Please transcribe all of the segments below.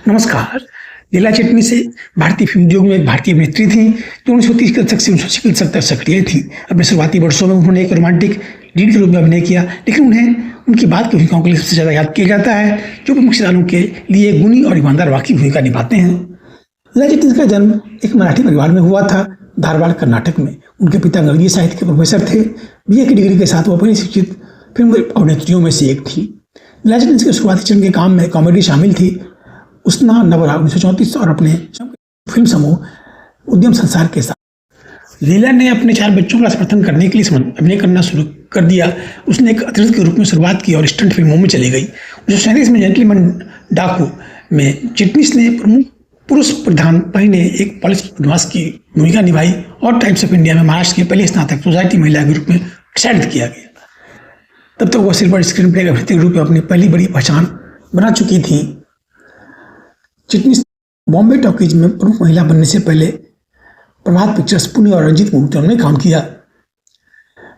नमस्कार। लीला चिटनी से भारतीय फिल्म उद्योग में एक भारतीय अभिनेत्री थी जो 1930 के दशक से 1960 तक सक्रिय थी। अपने शुरुआती वर्षों में उन्होंने एक रोमांटिक लीड के रूप में अभिनय किया, लेकिन उन्हें उनकी बाद की भूमिकाओं के लिए सबसे ज़्यादा याद किया जाता है, जो प्रमुख किरदारों के लिए गुणी और ईमानदार वाकई भूमिका निभाते हैं। लीला चिटनी का जन्म एक मराठी परिवार में हुआ था, धारवाड़ कर्नाटक में। उनके पिता अंग्रेजी साहित्य के प्रोफेसर थे। बीए की डिग्री के साथ वो अपनी शिक्षित फिल्म अभिनेत्रियों में से एक थी। लीला चिटनी के शुरुआती चरण के काम में कॉमेडी शामिल थी। उसना नवरा 1934 और अपने फिल्म समूह उद्यम संसार के साथ लीला ने अपने 4 बच्चों का समर्थन करने के लिए अभिनय करना शुरू कर दिया। उसने एक अतिरिक्त के रूप में शुरुआत की और स्टंट फिल्मों में चली गई। 1937 में जेंटलमैन डाकू में चिटनिस ने प्रमुख पुरुष प्रधान पहिने एक पुलिस बदमाश की भूमिका निभाई और टाइम्स ऑफ इंडिया में महाराष्ट्र की पहली स्नातक सोसाइटी महिला के रूप में प्रसारित किया गया। तब तक वह सिल्वर स्क्रीन प्ले अभिनेत्री के रूप में अपनी पहली बड़ी पहचान बना चुकी थी। चिटनिस बॉम्बे टॉकीज में प्रमुख महिला बनने से पहले प्रभात पिक्चर्स, पुणे और रंजीत मूवी में काम किया।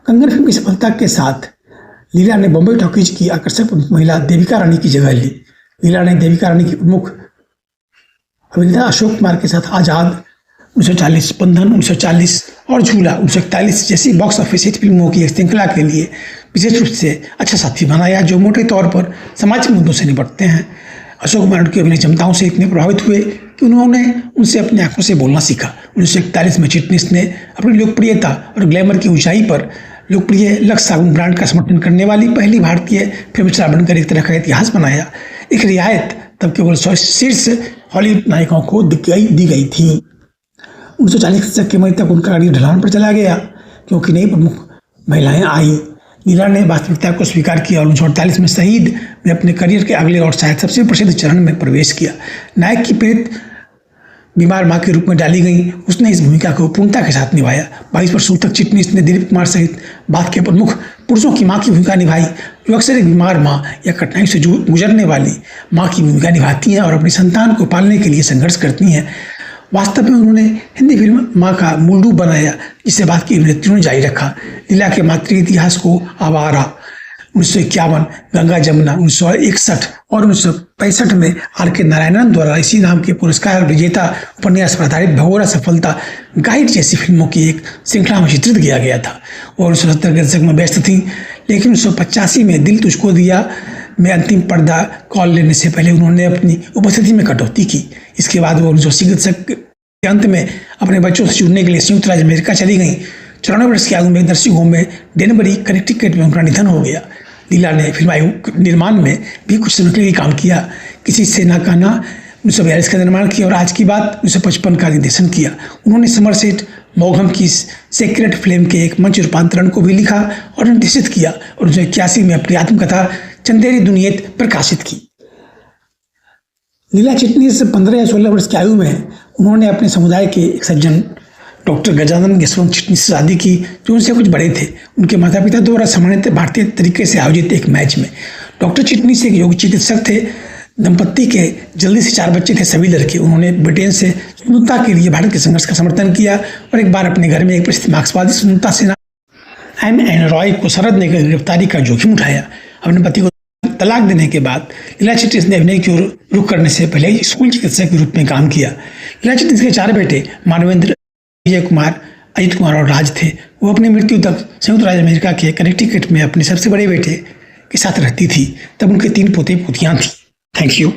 कंगन फिल्म की सफलता के साथ लीला ने बॉम्बे टॉकीज की आकर्षक प्रमुख महिला देविका रानी की जगह ली। लीला ने देविका रानी की प्रमुख अभिनेता अशोक कुमार के साथ आजाद 1940, बंधन 1940 और झूला 1941 जैसी बॉक्स ऑफिस हिट फिल्मों की एक श्रृंखला के लिए विशेष रूप से अच्छा साथी बनाया, जो मोटे तौर पर सामाजिक मुद्दों से निपटते हैं। अशोक कुमार उनकी अभिनय क्षमताओं से इतने प्रभावित हुए कि उन्होंने उनसे अपनी आंखों से बोलना सीखा। 1941 में चिटनिस ने अपनी लोकप्रियता और ग्लैमर की ऊंचाई पर लोकप्रिय लक्स साबुन ब्रांड का समर्थन करने वाली पहली भारतीय फिल्म स्टार बनकर एक तरह का इतिहास बनाया। एक रियायत तब केवल शीर्ष हॉलीवुड नायिकाओं को दी गई थी। 1940 के दशक के मध्य तक उनका करियर ढलान पर चला गया, क्योंकि नई प्रमुख महिलाएं आई। लीला ने वास्तविकता को स्वीकार किया और 1948 में शहीद में अपने करियर के अगले और शायद सबसे प्रसिद्ध चरण में प्रवेश किया। नायक की पीड़ित बीमार मां के रूप में डाली गई, उसने इस भूमिका को पूर्णता के साथ निभाया। 22 वर्षों तक चिटनिस ने दिलीप कुमार सहित बाद के प्रमुख पुरुषों की मां की भूमिका निभाई, जो अक्सर एक बीमार मां या कठिनाई से गुजरने वाली मां की भूमिका निभाती हैं और अपनी संतान को पालने के लिए संघर्ष करती हैं। वास्तव में उन्होंने हिंदी फिल्म माँ का मूल रूप बनाया, जिसे बाद की अभिनेत्रियों ने जारी रखा। लीला के मातृ इतिहास को आवारा 1951, गंगा जमुना 1961 और 1965 में R.K. नारायणन द्वारा इसी नाम के पुरस्कार विजेता उपन्यास पर आधारित भगोड़ा सफलता गाइड जैसी फिल्मों की एक श्रृंखला में चित्रित किया गया था और 1970 के दशक में व्यस्त थी। लेकिन 1985 में दिल तुझको दिया में अंतिम पर्दा कॉल लेने से पहले उन्होंने अपनी उपस्थिति में कटौती की। इसके बाद वो 1980 के दशक के अंत में अपने बच्चों से जुड़ने के लिए संयुक्त राज्य अमेरिका चली गई। 94 वर्ष की आयु में नर्सिंग होम में डेनबरी, कनेक्टिकट में उनका निधन हो गया। लीला ने फिल्म निर्माण में भी कुछ समय के लिए काम किया। किसी से ना कहना 1942 का निर्माण किया और आज की बात 1955 का निर्देशन किया। उन्होंने समरसेट मौघम की सेक्रेट फ्लेम के एक मंच रूपांतरण को भी लिखा और निर्देशित किया और 1981 में अपनी आत्मकथा चंदेरी दुनियत प्रकाशित की। लीला चिटनिस 15 या 16 वर्ष की आयु में उन्होंने अपने समुदाय के एक सज्जन डॉक्टर गजानन यशवंत चिटनिस से शादी की, जो उनसे कुछ बड़े थे। उनके माता पिता द्वारा सामान्यतः भारतीय तरीके से आयोजित एक मैच में डॉक्टर चिटनिस एक योग चिकित्सक थे। दंपत्ति के जल्दी से 4 बच्चे थे, सभी लड़के। उन्होंने ब्रिटेन से स्वतंत्रता के लिए भारत के संघर्ष का समर्थन किया और एक बार अपने घर में एक प्रसिद्ध मार्क्सवादी स्वतंत्रता सेना M.N. रॉय को शरण देकर गिरफ्तारी का जोखिम उठाया। अपने पति को तलाक देने के बाद लीला चिटनिस ने अभिनय की ओर रुख करने से पहले स्कूल चिकित्सक के रूप में काम किया। लीला चिटनिस के 4 बेटे मानवेंद्र, विजय कुमार, अजित कुमार और राज थे। वो अपनी मृत्यु तक संयुक्त राज्य अमेरिका के कनेक्टिकट में अपने सबसे बड़े बेटे के साथ रहती थी। तब उनके 3 पोते पोतियां थीं। Thank you.